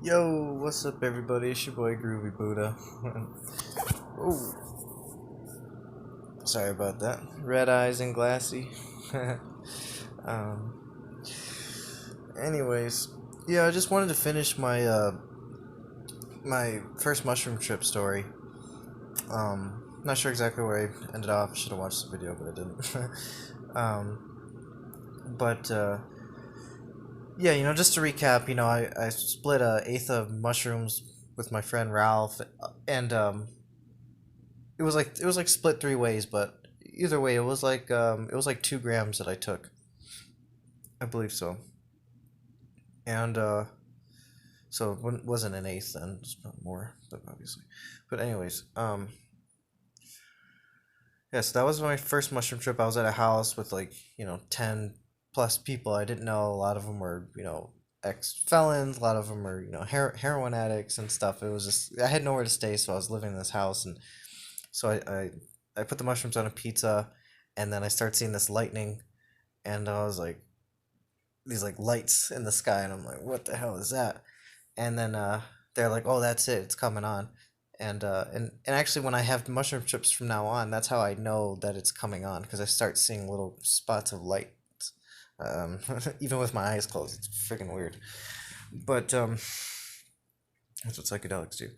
Yo, what's up, everybody? It's your boy Groovy Buddha. Oh, sorry about that. Red eyes and glassy. um. Anyways, yeah, I just wanted to finish my first mushroom trip story. Not sure exactly where I ended off. Should have watched the video, but I didn't. But yeah, just to recap, I split a eighth of mushrooms with my friend Ralph, and it was like split three ways, but either way, it was like 2 grams that I took, I believe so, and so it wasn't an eighth then, it's not more, but obviously, but anyways, yeah, so that was my first mushroom trip. I was at a house with 10 plus people. I didn't know a lot of them were ex felons, a lot of them were heroin addicts and stuff. It was just I had nowhere to stay, so I was living in this house, and so I put the mushrooms on a pizza, and then I start seeing this lightning, and I was like, these like lights in the sky, and I'm like, what the hell is that? And then they're like, oh, that's it, it's coming on. And actually, when I have mushroom chips from now on, that's how I know that it's coming on, because I start seeing little spots of light, um, even with my eyes closed. It's freaking weird. But that's what psychedelics do.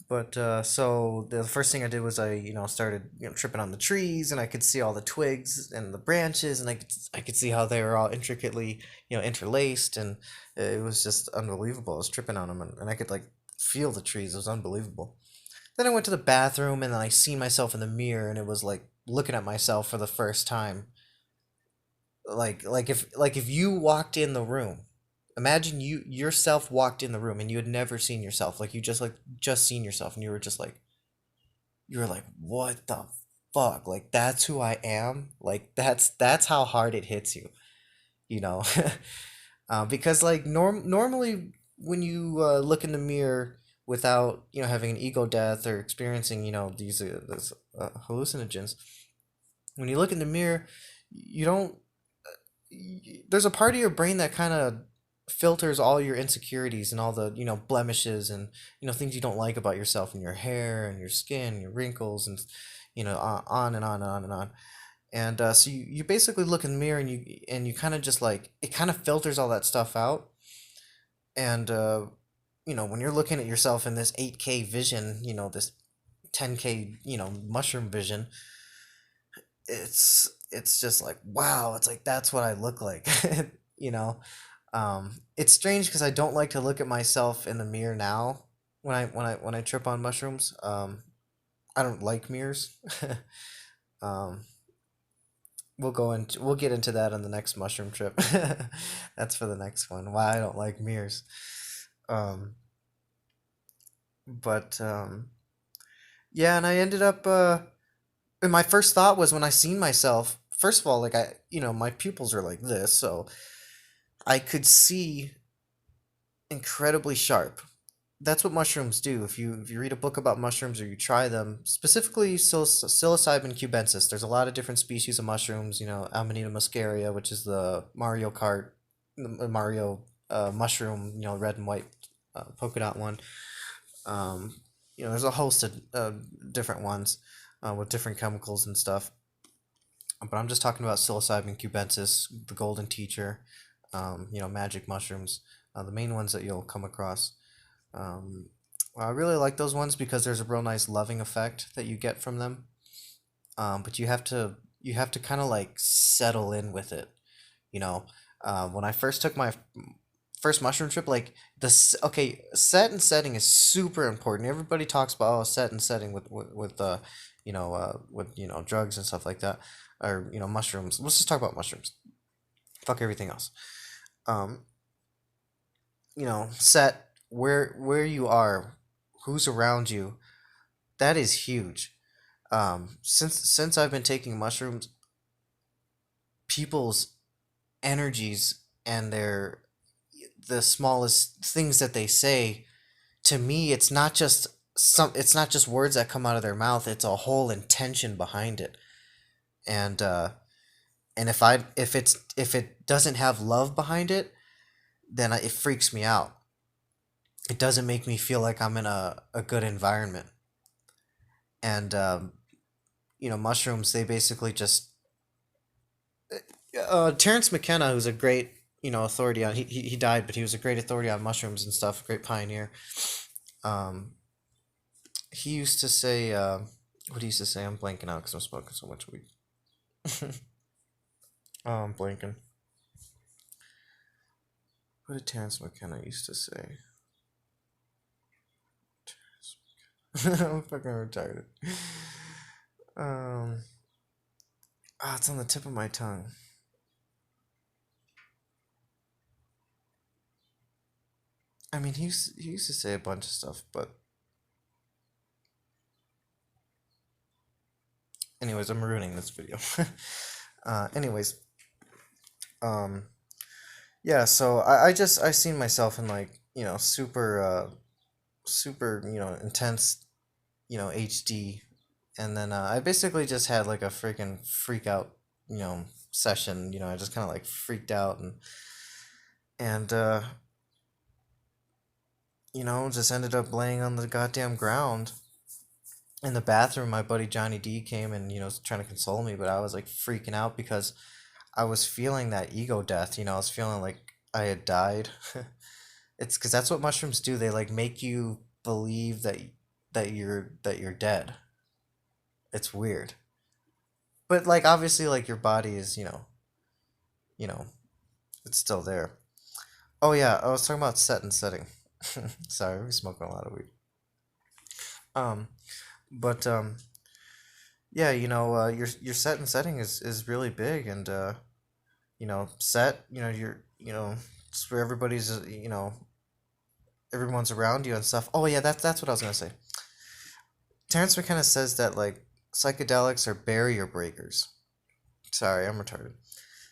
But so the first thing I did was I started tripping on the trees, and I could see all the twigs and the branches, and I could see how they were all intricately interlaced, and it was just unbelievable. I was tripping on them, and I could like feel the trees. It was unbelievable. Then I went to the bathroom, and then I seen myself in the mirror, and it was like looking at myself for the first time. Like if you walked in the room, imagine you yourself walked in the room and you had never seen yourself, like you just seen yourself, and you were like, what the fuck, like that's who I am, like that's how hard it hits you, you know. Because like normally when you look in the mirror without having an ego death or experiencing these hallucinogens, when you look in the mirror, you don't there's a part of your brain that kind of filters all your insecurities and all the blemishes and things you don't like about yourself, and your hair and your skin, your wrinkles, and on and on and on and on. And so you basically look in the mirror, and you kind of just like, it kind of filters all that stuff out. And when you're looking at yourself in this 8K vision, this 10K mushroom vision, it's just like, wow, it's like that's what I look like. you know it's strange because I don't like to look at myself in the mirror now when I trip on mushrooms. I don't like mirrors. um we'll get into that on the next mushroom trip. That's for the next one, why I don't like mirrors. um but yeah, and I ended up and my first thought was, when I seen myself, first of all, like, my pupils are like this, so I could see incredibly sharp. That's what mushrooms do. If you read a book about mushrooms, or you try them, specifically psilocybin cubensis, there's a lot of different species of mushrooms. Amanita muscaria, which is the Mario Kart, the Mario mushroom, red and white polka dot one. Um, there's a host of different ones with different chemicals and stuff. But I'm just talking about psilocybin cubensis, the golden teacher, magic mushrooms, the main ones that you'll come across. Um, I really like those ones because there's a real nice loving effect that you get from them. But you have to kind of like settle in with it. You know, when I first took my first mushroom trip, like okay, set and setting is super important. Everybody talks about, oh, set and setting with drugs and stuff like that, or mushrooms. Let's just talk about mushrooms. Fuck everything else. Um, set where you are, who's around you. That is huge. Since I've been taking mushrooms, people's energies and the smallest things that they say to me, it's not just words that come out of their mouth, it's a whole intention behind it. And if it doesn't have love behind it, then it freaks me out. it doesn't make me feel like I'm in a good environment. And mushrooms, they basically just Terrence McKenna, who's a great authority on he died, but he was a great authority on mushrooms and stuff, great pioneer. Um, he used to say, what he used to say, I'm blanking out because I'm smoking so much weed. Oh, I'm blanking. What did Terrence McKenna used to say? I'm fucking retarded. Um, it's on the tip of my tongue. I mean, he used to say a bunch of stuff, but anyways, I'm ruining this video. Anyways, um, yeah. So I seen myself in like super super intense HD, and then I basically just had like a freaking freak out session. I just kind of like freaked out and just ended up laying on the goddamn ground in the bathroom. My buddy Johnny D came and was trying to console me, but I was like freaking out because I was feeling that ego death. I was feeling like I had died. It's because that's what mushrooms do. They like make you believe that you're dead. It's weird, but like obviously like your body is you know it's still there. Oh yeah, I was talking about set and setting. Sorry, we're smoking a lot of weed. Um, but yeah, your set and setting is really big, and set, it's where everyone's around you and stuff. Oh yeah, that's what I was gonna say. Terrence McKenna says that like psychedelics are barrier breakers. Sorry, I'm retarded.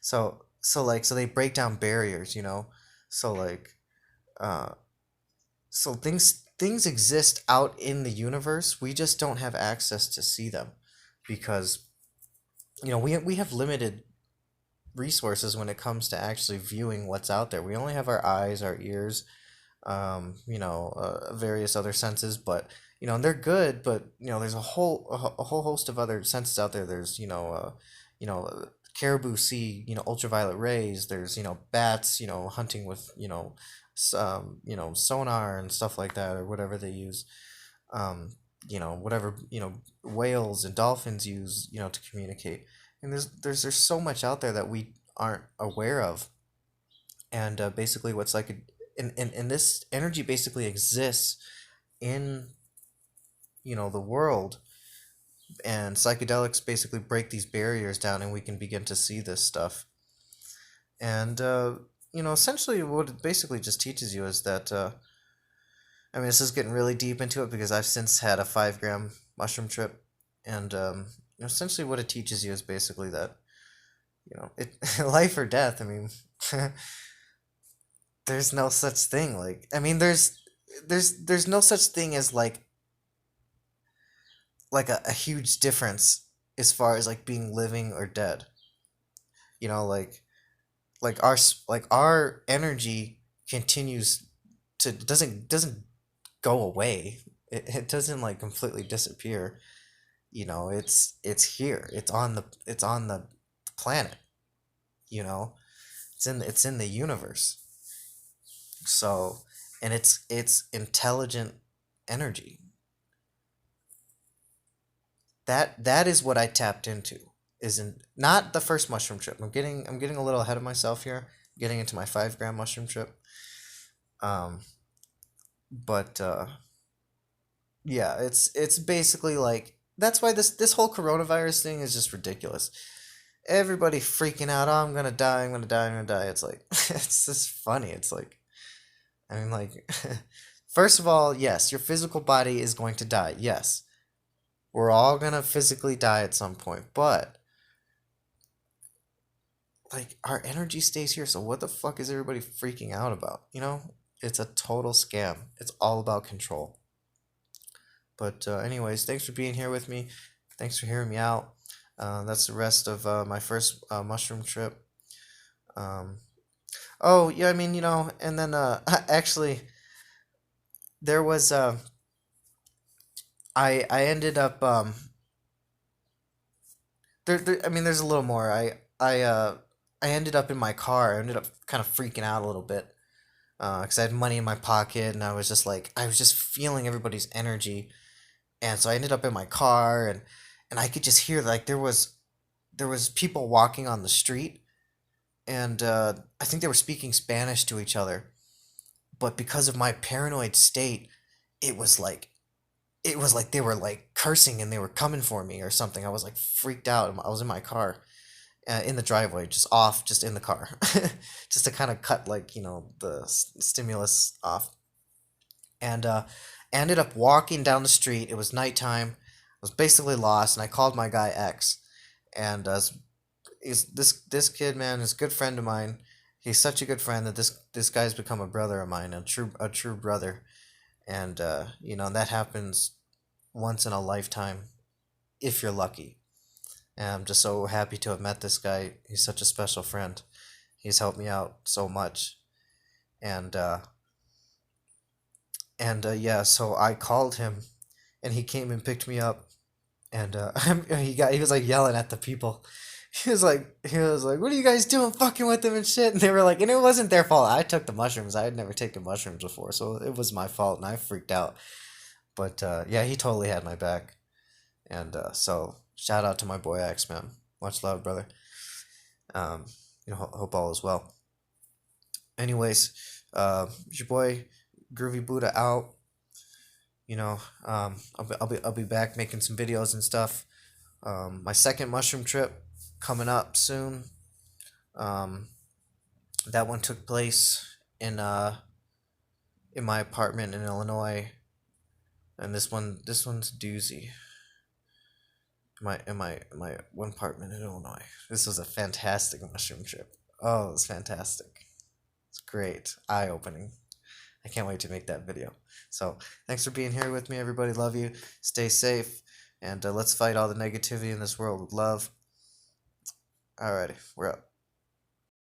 So they break down barriers, So like uh so things exist out in the universe. We just don't have access to see them because we have limited resources when it comes to actually viewing what's out there. We only have our eyes, our ears, various other senses, but and they're good, but there's a whole host of other senses out there. There's you know, caribou see ultraviolet rays. There's bats hunting with sonar and stuff like that or whatever they use. Whatever whales and dolphins use to communicate. And there's so much out there that we aren't aware of. And basically what's like and this energy basically exists in the world, and psychedelics basically break these barriers down and we can begin to see this stuff. And essentially what it basically just teaches you is that I mean, this is getting really deep into it because I've since had a 5 gram mushroom trip. And essentially what it teaches you is basically that it life or death. I mean, there's no such thing. Like, I mean, there's no such thing as like a huge difference as far as like being living or dead. You know, like our energy continues to doesn't go away. It doesn't like completely disappear. It's here. It's on the planet. You know, it's in the universe. So, and it's intelligent energy. That is what I tapped into. Isn't not the first mushroom trip. I'm getting a little ahead of myself here. Getting into my 5 gram mushroom trip. Um, but yeah, it's basically like that's why this whole coronavirus thing is just ridiculous. Everybody freaking out. Oh, I'm gonna die. I'm gonna die. I'm gonna die. It's like it's just funny. It's like I mean, like first of all, yes, your physical body is going to die. Yes, we're all gonna physically die at some point, but like our energy stays here. So what the fuck is everybody freaking out about? It's a total scam. It's all about control. But anyways, thanks for being here with me. Thanks for hearing me out. That's the rest of my first mushroom trip. Um, oh yeah, I mean and then actually there was I ended up I mean, there's a little more. I ended up in my car. I ended up kind of freaking out a little bit because I had money in my pocket, and I was just feeling everybody's energy, and so I ended up in my car, and I could just hear like there was people walking on the street, and I think they were speaking Spanish to each other, but because of my paranoid state, it was like it was like they were like cursing and they were coming for me or something. I was like freaked out. I was in my car, in the driveway, just in the car, just to kind of cut like the stimulus off, and ended up walking down the street. It was nighttime. I was basically lost, and I called my guy X, and is this kid, man, is a good friend of mine. He's such a good friend that this guy's become a brother of mine, a true brother, and that happens once in a lifetime if you're lucky. And I'm just so happy to have met this guy. He's such a special friend. He's helped me out so much. And yeah, so I called him, and he came and picked me up, and he was like yelling at the people. He was like, "What are you guys doing, fucking with him and shit?" And they were like, and it wasn't their fault. I took the mushrooms. I had never taken mushrooms before, so it was my fault, and I freaked out. But yeah, he totally had my back, and so shout out to my boy X, man. Much love, brother. Um, hope all is well. Anyways, your boy Groovy Buddha out. I'll be back making some videos and stuff. My second mushroom trip coming up soon. Um, that one took place in my apartment in Illinois, and this one's a doozy. My one apartment in Illinois. This was a fantastic mushroom trip. Oh, it was fantastic. It's great, eye opening. I can't wait to make that video. So thanks for being here with me, everybody. Love you. Stay safe, and let's fight all the negativity in this world with love. Alrighty, we're up.